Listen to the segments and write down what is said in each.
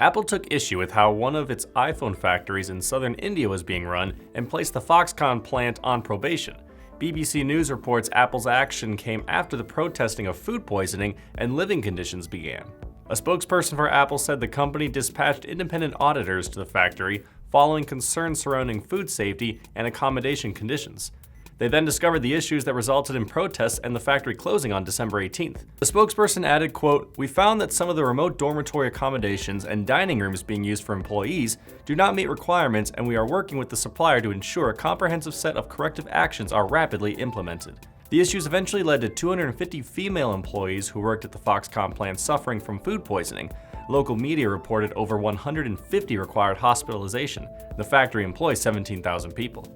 Apple took issue with how one of its iPhone factories in southern India was being run and placed the Foxconn plant on probation. BBC News reports Apple's action came after the protesting of food poisoning and living conditions began. A spokesperson for Apple said the company dispatched independent auditors to the factory following concerns surrounding food safety and accommodation conditions. They then discovered the issues that resulted in protests and the factory closing on December 18th. The spokesperson added, quote, "We found that some of the remote dormitory accommodations and dining rooms being used for employees do not meet requirements, and we are working with the supplier to ensure a comprehensive set of corrective actions are rapidly implemented." The issues eventually led to 250 female employees who worked at the Foxconn plant suffering from food poisoning. Local media reported over 150 required hospitalization. The factory employs 17,000 people.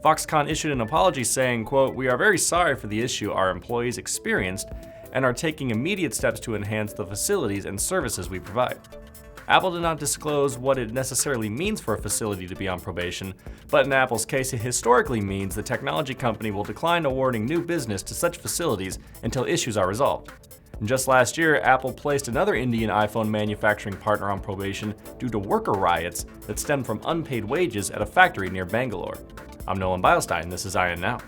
Foxconn issued an apology saying, quote, "We are very sorry for the issue our employees experienced and are taking immediate steps to enhance the facilities and services we provide." Apple did not disclose what it necessarily means for a facility to be on probation, but in Apple's case, it historically means the technology company will decline awarding new business to such facilities until issues are resolved. And just last year, Apple placed another Indian iPhone manufacturing partner on probation due to worker riots that stemmed from unpaid wages at a factory near Bangalore. I'm Nolan Beilstein, this is ION Now.